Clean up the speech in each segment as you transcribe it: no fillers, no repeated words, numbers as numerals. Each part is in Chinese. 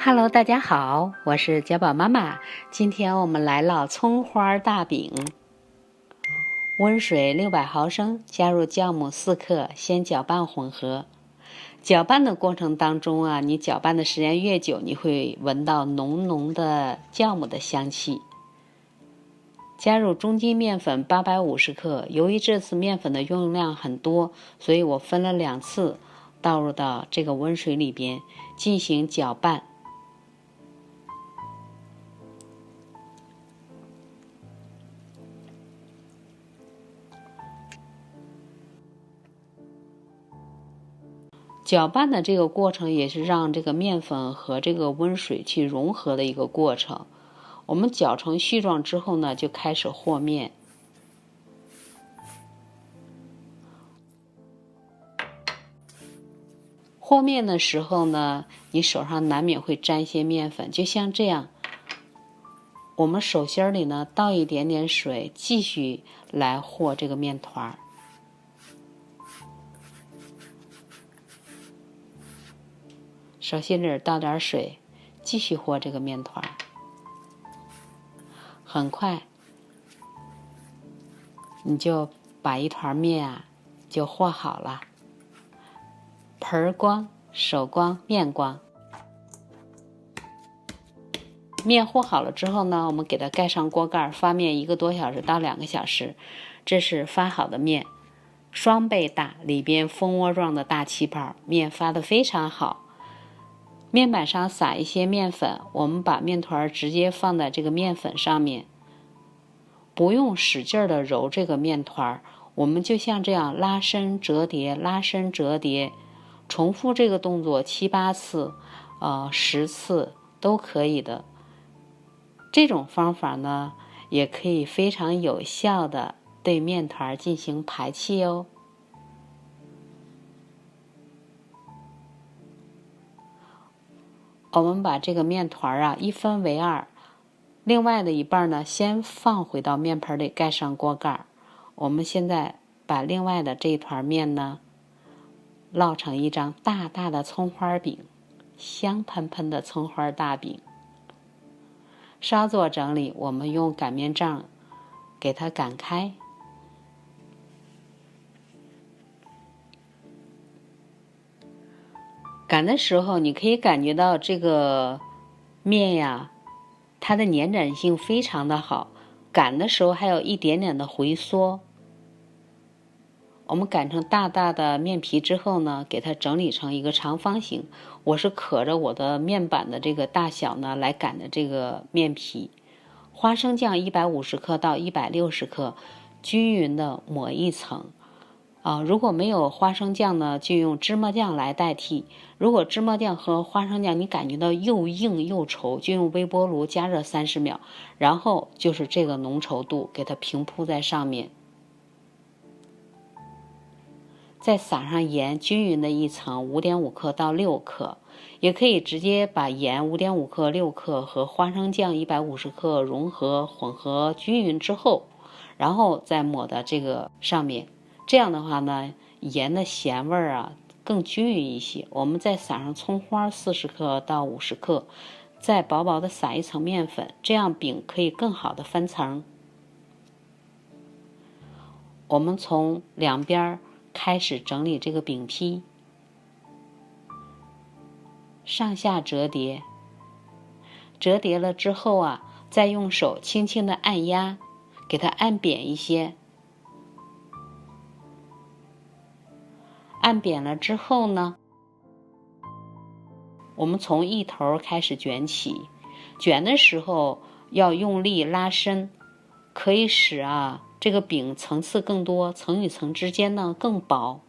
Hello， 大家好，我是小宝妈妈。今天我们来了葱花大饼。温水600毫升，加入酵母4克，先搅拌混合。搅拌的过程当中啊，你搅拌的时间越久，你会闻到浓浓的酵母的香气。加入中筋面粉850克，由于这次面粉的用量很多，所以我分了2次倒入到这个温水里边进行搅拌。搅拌的这个过程也是让这个面粉和这个温水去融合的一个过程。我们搅成絮状之后呢，就开始和面。和面的时候呢，你手上难免会沾些面粉，就像这样，我们手心里呢倒一点点水，继续来和这个面团。手心里倒点水，继续和这个面团。很快，你就把一团面啊就和好了。盆光，手光，面光。面和好了之后呢，我们给它盖上锅盖，发面1个多小时到2个小时。这是发好的面，双倍大，里边蜂窝状的大气泡，面发得非常好。面板上撒一些面粉，我们把面团直接放在这个面粉上面，不用使劲的揉这个面团，我们就像这样拉伸折叠，拉伸折叠，重复这个动作7、8次，10次都可以的。这种方法呢，也可以非常有效的对面团进行排气哦。我们把这个面团啊一分为2，另外的一半呢先放回到面盆里，盖上锅盖。我们现在把另外的这一团面呢烙成一张大大的葱花饼，香喷喷的葱花大饼。稍作整理，我们用擀面杖给它擀开。擀的时候，你可以感觉到这个面呀，它的粘粘性非常的好，擀的时候还有一点点的回缩。我们擀成大大的面皮之后呢，给它整理成一个长方形。我是可着我的面板的这个大小呢来擀的这个面皮。花生酱150克到160克，均匀的抹一层。如果没有花生酱呢，就用芝麻酱来代替。如果芝麻酱和花生酱你感觉到又硬又稠，就用微波炉加热30秒，然后就是这个浓稠度，给它平铺在上面。再撒上盐，均匀的一层，5.5克到6克，也可以直接把盐5.5克、6克和花生酱150克融合混合均匀之后，然后再抹到这个上面。这样的话呢，盐的咸味啊更均匀一些。我们再撒上葱花40克到50克，再薄薄的撒一层面粉，这样饼可以更好的分层。我们从两边开始整理这个饼坯，上下折叠，折叠了之后啊，再用手轻轻的按压，给它按扁一些。按扁了之后呢，我们从一头开始卷起，卷的时候要用力拉伸，可以使这个饼层次更多，层与层之间呢更薄。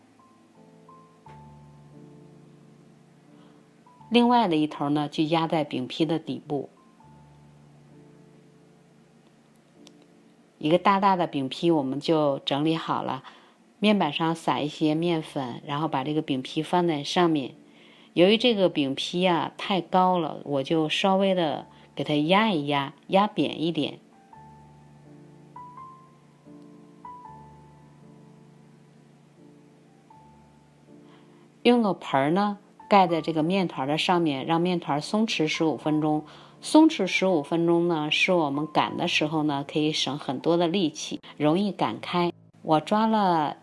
另外的一头呢就压在饼坯的底部。一个大大的饼坯我们就整理好了，面板上撒一些面粉，然后把这个饼坯放在上面。由于这个饼坯太高了，我就稍微的给它压一压，压扁一点。用个盆呢，盖在这个面团的上面，让面团松弛15分钟。松弛15分钟呢，是我们擀的时候呢，可以省很多的力气，容易擀开。我抓了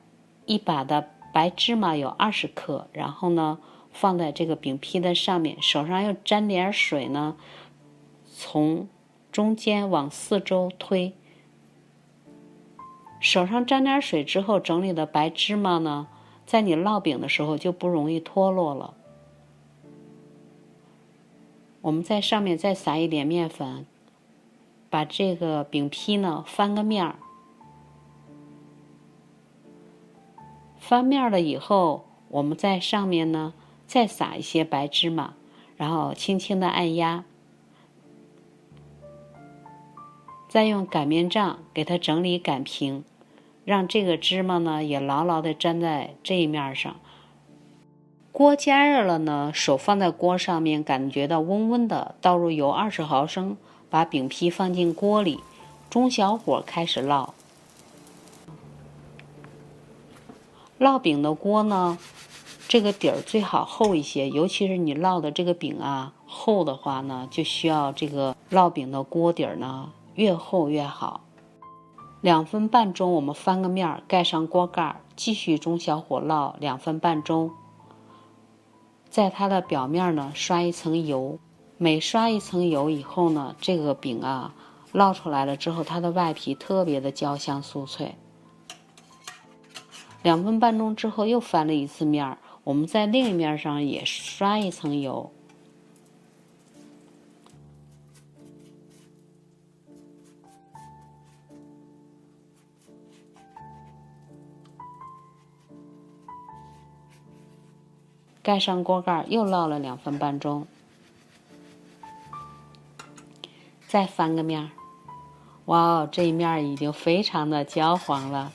一把的白芝麻有20克，然后呢放在这个饼坯的上面，手上又沾点水呢，从中间往四周推。手上沾点水之后，整理的白芝麻呢，在你烙饼的时候就不容易脱落了。我们在上面再撒一点面粉，把这个饼坯呢翻个面儿。翻面了以后，我们在上面呢再撒一些白芝麻，然后轻轻的按压，再用擀面杖给它整理擀平，让这个芝麻呢也牢牢的粘在这一面上。锅加热了呢，手放在锅上面，感觉到温温的，倒入油20毫升，把饼坯放进锅里，中小火开始烙。烙饼的锅呢，这个底儿最好厚一些，尤其是你烙的这个饼啊厚的话呢，就需要这个烙饼的锅底儿呢越厚越好。2分半钟我们翻个面，盖上锅盖，继续中小火烙2分半钟。在它的表面呢刷一层油，每刷一层油以后呢，这个饼啊烙出来了之后，它的外皮特别的焦香酥脆。2分半钟之后又翻了一次面，我们在另一面上也刷一层油。盖上锅盖，又烙了2分半钟，再翻个面。哇，这一面已经非常的焦黄了。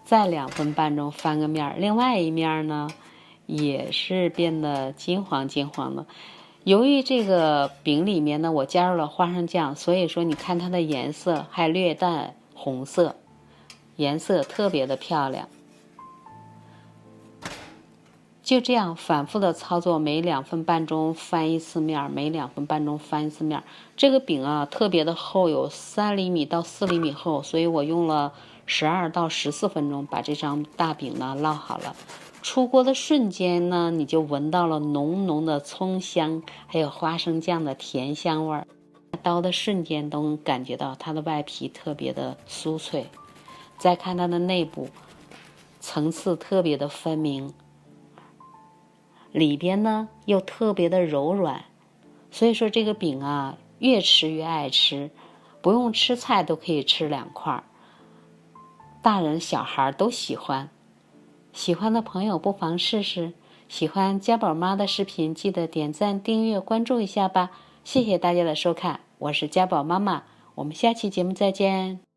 再2分半钟翻个面，另外一面呢也是变得金黄金黄的。由于这个饼里面呢我加入了花生酱，所以说你看它的颜色还略淡红色，颜色特别的漂亮。就这样反复的操作，每2分半钟翻一次面，每2分半钟翻一次面。这个饼啊特别的厚，有3厘米到4厘米厚，所以我用了12到14分钟把这张大饼呢烙好了。出锅的瞬间呢，你就闻到了浓浓的葱香，还有花生酱的甜香味儿。刀的瞬间都能感觉到它的外皮特别的酥脆，再看它的内部，层次特别的分明。里边呢又特别的柔软，所以说这个饼啊越吃越爱吃，不用吃菜都可以吃2块，大人小孩都喜欢。喜欢的朋友不妨试试。喜欢家宝妈的视频，记得点赞、订阅、关注一下吧。谢谢大家的收看，我是家宝妈妈，我们下期节目再见。